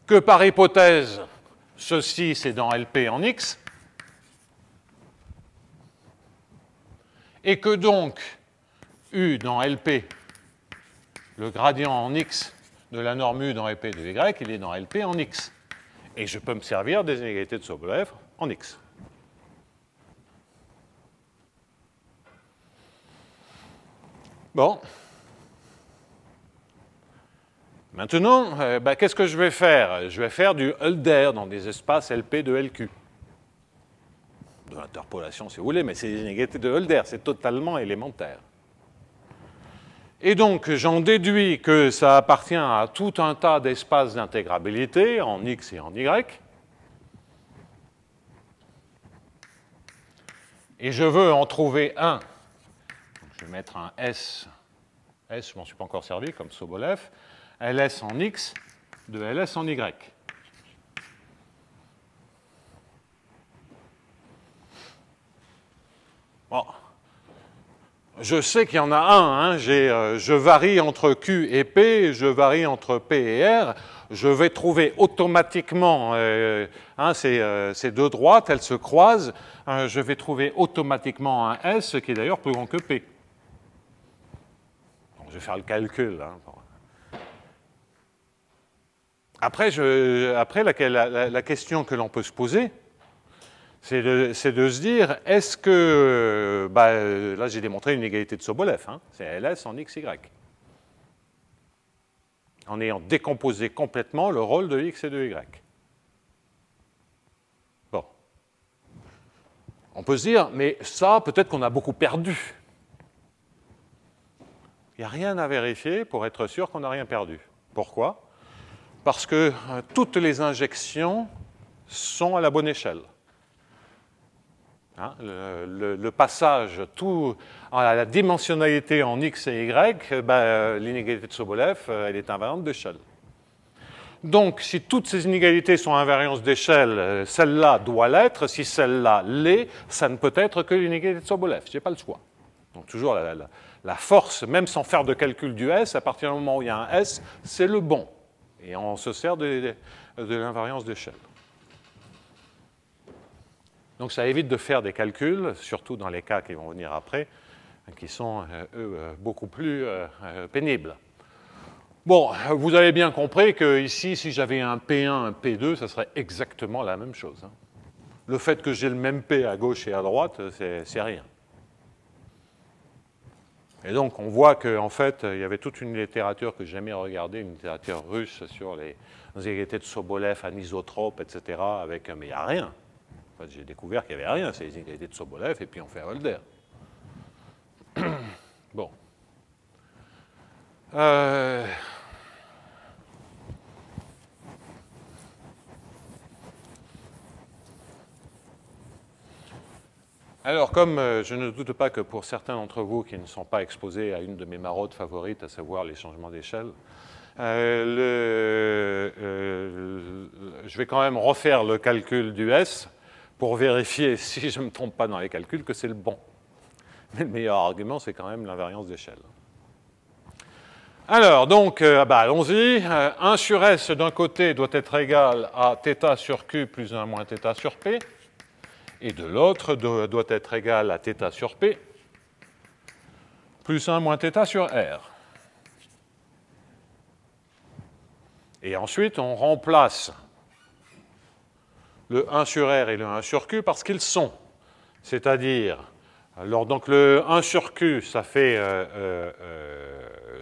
Que par hypothèse, ceci c'est dans LP en X, et que donc U dans LP, le gradient en X de la norme U dans EP de Y, il est dans LP en X. Et je peux me servir des inégalités de Sobolev en X. Bon. Maintenant, qu'est-ce que je vais faire? Je vais faire du Hölder dans des espaces LP de LQ. De l'interpolation si vous voulez, mais c'est des inégalités de Hölder, c'est totalement élémentaire. Et donc, j'en déduis que ça appartient à tout un tas d'espaces d'intégrabilité en X et en Y. Et je veux en trouver un. Donc, je vais mettre un S. S, je ne m'en suis pas encore servi, comme Sobolev. LS en X de LS en Y. Bon. Je sais qu'il y en a un. Hein. Je varie entre Q et P, je varie entre P et R. Je vais trouver automatiquement ces deux droites, elles se croisent. Je vais trouver automatiquement un S qui est d'ailleurs plus grand que P. Donc, je vais faire le calcul. Hein. Après, la question que l'on peut se poser, c'est de se dire, est-ce que, là j'ai démontré une égalité de Sobolev, hein, c'est LS en XY, en ayant décomposé complètement le rôle de X et de Y. Bon. On peut se dire, mais ça, peut-être qu'on a beaucoup perdu. Il n'y a rien à vérifier pour être sûr qu'on n'a rien perdu. Pourquoi? Parce que toutes les injections sont à la bonne échelle. Hein, le passage à la dimensionnalité en X et Y, l'inégalité de Sobolev, elle est invariante d'échelle. Donc, si toutes ces inégalités sont invariantes d'échelle, celle-là doit l'être. Si celle-là l'est, ça ne peut être que l'inégalité de Sobolev. Je n'ai pas le choix. Donc, toujours la force, même sans faire de calcul du S, à partir du moment où il y a un S, c'est le bon. Et on se sert de l'invariance d'échelle. Donc ça évite de faire des calculs, surtout dans les cas qui vont venir après, qui sont, eux, beaucoup plus pénibles. Bon, vous avez bien compris que ici, si j'avais un P1, un P2, ça serait exactement la même chose. Hein. Le fait que j'ai le même P à gauche et à droite, c'est rien. Et donc, on voit qu'en fait, il y avait toute une littérature que j'ai jamais regardée, une littérature russe sur les inégalités de Sobolev, anisotropes, etc., mais il n'y a rien. En fait, j'ai découvert qu'il n'y avait rien, c'est les inégalités de Sobolev, et puis on fait Hölder. Bon. Alors, comme je ne doute pas que pour certains d'entre vous qui ne sont pas exposés à une de mes maraudes favorites, à savoir les changements d'échelle, je vais quand même refaire le calcul du S pour vérifier, si je ne me trompe pas dans les calculs, que c'est le bon. Mais le meilleur argument, c'est quand même l'invariance d'échelle. Alors, donc, allons-y. 1 sur S, d'un côté, doit être égal à θ sur Q plus 1 moins θ sur P. Et de l'autre, doit être égal à θ sur P plus 1 moins θ sur R. Et ensuite, on remplace le 1 sur R et le 1 sur Q parce qu'ils sont. C'est-à-dire, alors donc le 1 sur Q, ça fait,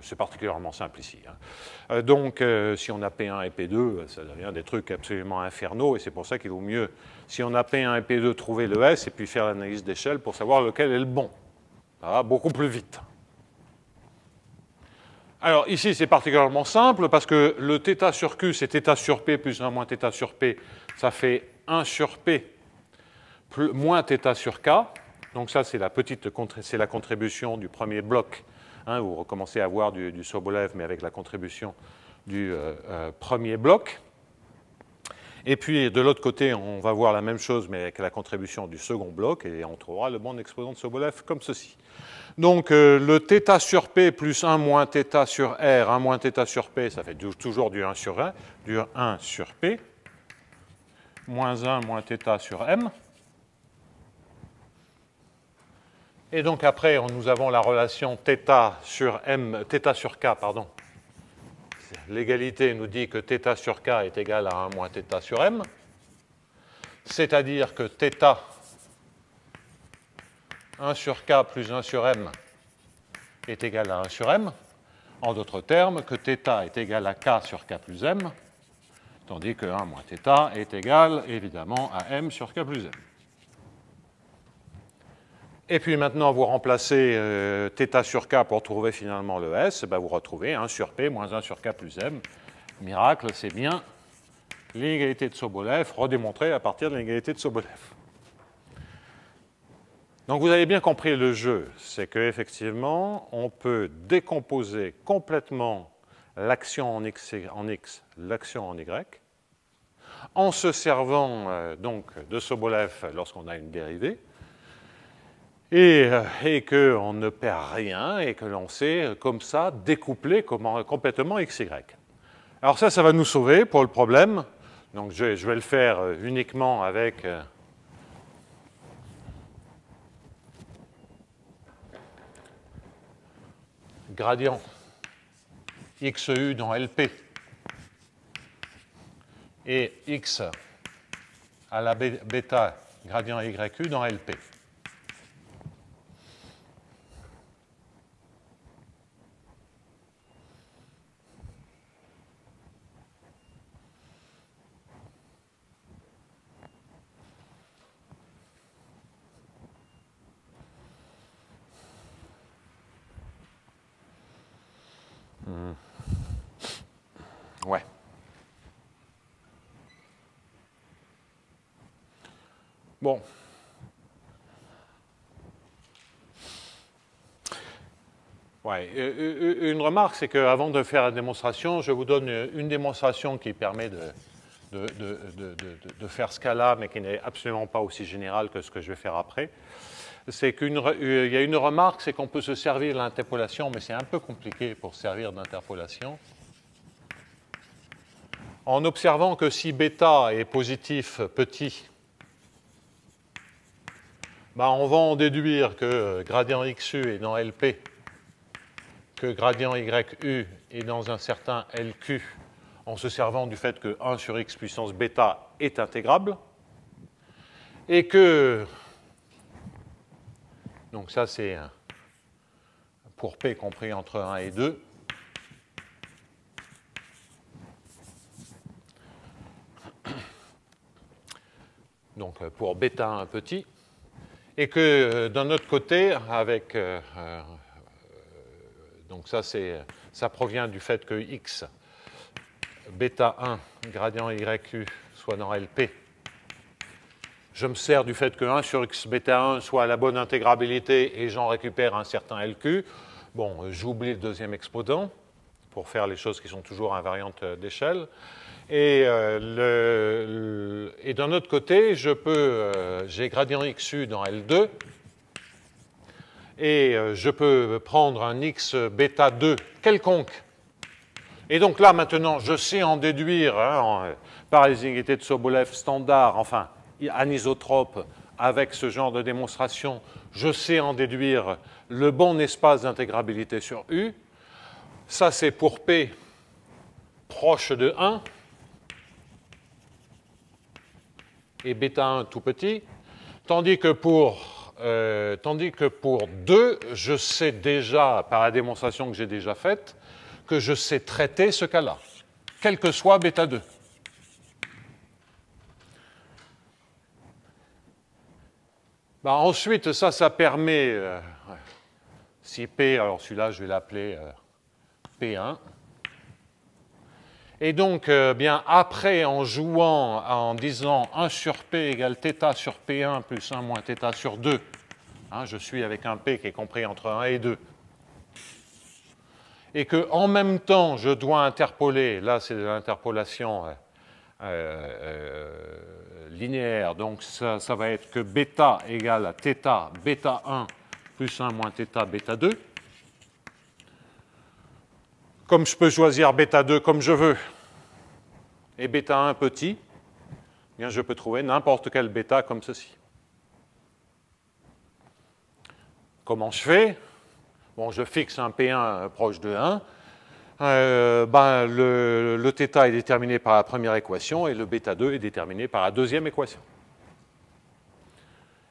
c'est particulièrement simple ici. Hein. Donc, si on a P1 et P2, ça devient des trucs absolument infernaux, et c'est pour ça qu'il vaut mieux, si on a P1 et P2, trouver le S et puis faire l'analyse d'échelle pour savoir lequel est le bon. Ça va beaucoup plus vite. Alors, ici, c'est particulièrement simple, parce que le θ sur Q, c'est θ sur P plus 1 moins θ sur P, ça fait 1 sur P plus, moins θ sur K. Donc ça, c'est la contribution du premier bloc. Hein, vous recommencez à voir du Sobolev, mais avec la contribution du premier bloc. Et puis, de l'autre côté, on va voir la même chose, mais avec la contribution du second bloc, et on trouvera le bon exposant de Sobolev comme ceci. Donc, le θ sur P plus 1 moins θ sur R, 1 moins θ sur P, ça fait toujours du 1 sur 1, du 1 sur P, moins 1 moins θ sur m. Et donc après, nous avons la relation θ sur k, pardon. L'égalité nous dit que θ sur k est égal à 1 moins θ sur m. C'est-à-dire que θ 1 sur k plus 1 sur m est égal à 1 sur m. En d'autres termes, que θ est égal à k sur k plus m, tandis que 1 moins θ est égal, évidemment, à m sur k plus m. Et puis maintenant, vous remplacez θ sur k pour trouver finalement le S, ben vous retrouvez 1 sur P moins 1 sur k plus m. Miracle, c'est bien l'inégalité de Sobolev redémontrée à partir de l'inégalité de Sobolev. Donc vous avez bien compris le jeu, c'est qu'effectivement, on peut décomposer complètement l'action en x, l'action en y, en se servant donc de Sobolev lorsqu'on a une dérivée, et qu'on ne perd rien et que l'on sait comme ça découpler complètement xy. Alors ça va nous sauver pour le problème. Donc je vais le faire uniquement avec gradient XU dans LP et X à la bêta gradient YU dans LP. Ouais. Bon. Ouais. Une remarque, c'est qu'avant de faire la démonstration, je vous donne une démonstration qui permet de faire ce cas-là, mais qui n'est absolument pas aussi générale que ce que je vais faire après. C'est qu'il y a une remarque, c'est qu'on peut se servir de l'interpolation, mais c'est un peu compliqué pour se servir d'interpolation. En observant que si bêta est positif petit, ben on va en déduire que gradient XU est dans LP, que gradient YU est dans un certain LQ, en se servant du fait que 1 sur x puissance bêta est intégrable, et que, donc ça c'est pour P compris entre 1 et 2, donc pour bêta 1 petit, et que d'un autre côté, avec donc ça provient du fait que x bêta 1 gradient YU soit dans LP. Je me sers du fait que 1 sur x bêta 1 soit à la bonne intégrabilité et j'en récupère un certain LQ. Bon, j'oublie le deuxième exposant pour faire les choses qui sont toujours invariantes d'échelle. Et d'un autre côté, j'ai gradient XU dans L2, et je peux prendre un x bêta 2 quelconque. Et donc là, maintenant, je sais en déduire, par les inégalités de Sobolev standard, enfin, anisotrope, avec ce genre de démonstration, je sais en déduire le bon espace d'intégrabilité sur U. Ça, c'est pour P proche de 1. Et bêta 1 tout petit, tandis que pour 2, je sais déjà, par la démonstration que j'ai déjà faite, que je sais traiter ce cas-là, quel que soit bêta 2. Ben ensuite, ça permet, si P, alors celui-là, je vais l'appeler P1, et donc, bien après, en jouant, en disant 1 sur P égale θ sur P1 plus 1 moins θ sur 2, je suis avec un P qui est compris entre 1 et 2, et qu'en même temps, je dois interpoler, là c'est de l'interpolation linéaire, donc ça va être que bêta égale à θ bêta 1 plus 1 moins θ bêta 2. Comme je peux choisir bêta 2 comme je veux, et bêta 1 petit, bien, je peux trouver n'importe quel bêta comme ceci. Comment je fais? Bon, je fixe un P1 proche de 1. Le θ est déterminé par la première équation et le bêta 2 est déterminé par la deuxième équation.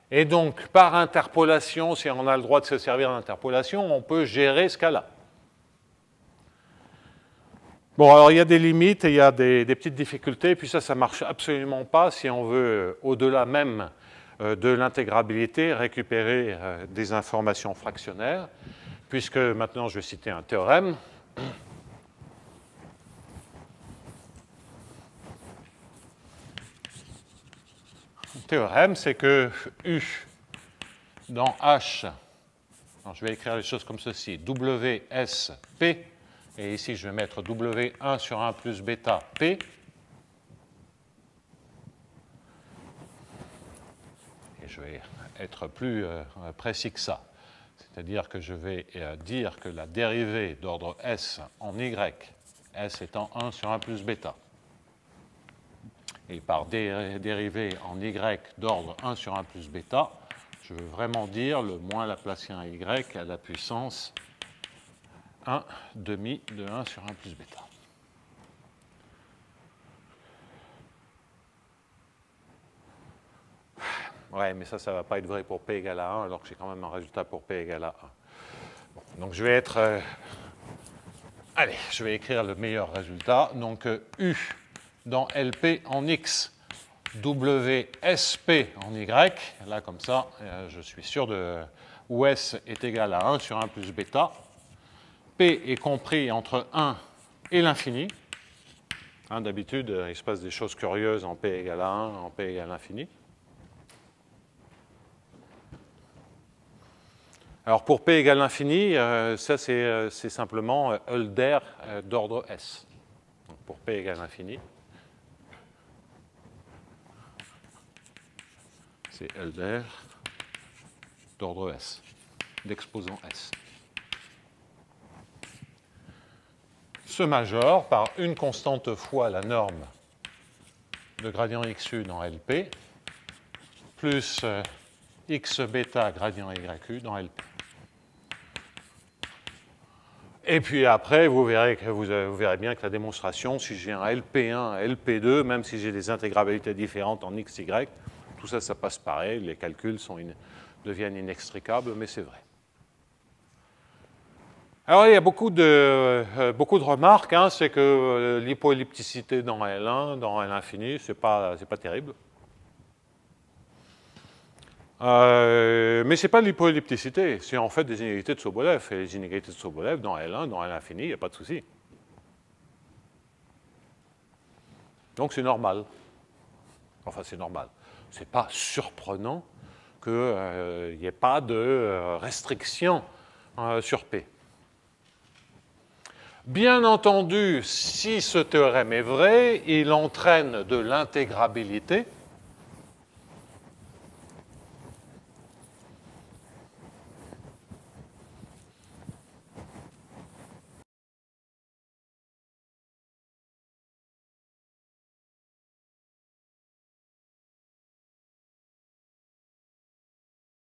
Et donc, par interpolation, si on a le droit de se servir d'interpolation, on peut gérer ce cas-là. Bon, alors il y a des limites et il y a des petites difficultés, et puis ça ne marche absolument pas si on veut, au-delà même de l'intégrabilité, récupérer des informations fractionnaires, puisque maintenant je vais citer un théorème. Le théorème, c'est que U dans H, alors je vais écrire les choses comme ceci, WSP, et ici je vais mettre W1 sur 1 plus bêta P, et je vais être plus précis que ça. C'est-à-dire que je vais dire que la dérivée d'ordre S en Y, S étant 1 sur 1 plus bêta, et par dérivée en Y d'ordre 1 sur 1 plus bêta, je veux vraiment dire le moins laplacien Y à la puissance 1 demi de 1 sur 1 plus bêta. Ouais, mais ça ne va pas être vrai pour P égale à 1, alors que j'ai quand même un résultat pour P égale à 1. Bon, donc je vais être... allez, je vais écrire le meilleur résultat. Donc U dans LP en X, WSP en Y. Là, comme ça, je suis sûr de... où S est égal à 1 sur 1 plus bêta. P est compris entre 1 et l'infini. Hein, d'habitude, il se passe des choses curieuses en P égale à 1, en P égale à l'infini. Alors pour P égale l'infini, ça c'est simplement Hölder d'ordre S. Donc pour P égale l'infini, c'est Hölder d'ordre S, d'exposant S. Ce major par une constante fois la norme de gradient XU dans LP, plus X bêta gradient YU dans LP. Et puis après, vous verrez bien que la démonstration, si j'ai un LP1, un LP2, même si j'ai des intégrabilités différentes en x, y, tout ça, ça passe pareil, les calculs deviennent inextricables, mais c'est vrai. Alors, il y a beaucoup de remarques, hein, c'est que l'hypoellipticité dans L1, dans L infini, c'est pas terrible. Mais ce n'est pas l'hypoellipticité, c'est en fait des inégalités de Sobolev. Et les inégalités de Sobolev, dans L1, dans L infini, il n'y a pas de souci. Donc c'est normal. Enfin, c'est normal. Ce n'est pas surprenant qu'il n'y ait pas de restriction sur P. Bien entendu, si ce théorème est vrai, il entraîne de l'intégrabilité.